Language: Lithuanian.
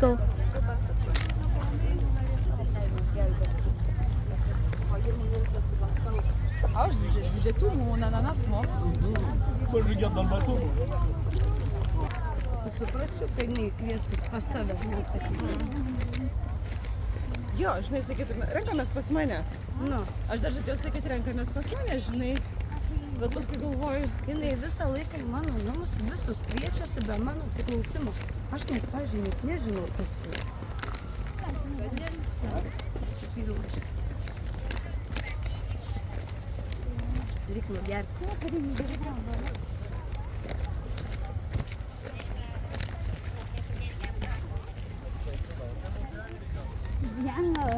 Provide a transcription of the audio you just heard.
go. Ah, je jette tout mon ananas, moi. Moi, je le garde dans le bateau. Suprasčiau, tai neįkviestus pas save nesakyti. Jo, žinai, sakytum, renkamės pas mane. Nu, Aš dar žadėjau sakyti, renkamės pas mane, žinai. Bet paskui galvoju, jinai visą laiką į mano namus visus kviečiasi be mano atsiklausimo. Aš net, pavyzdžiui, net nežinau, kas tai. Sakyčiau, aš. Reik nugerti.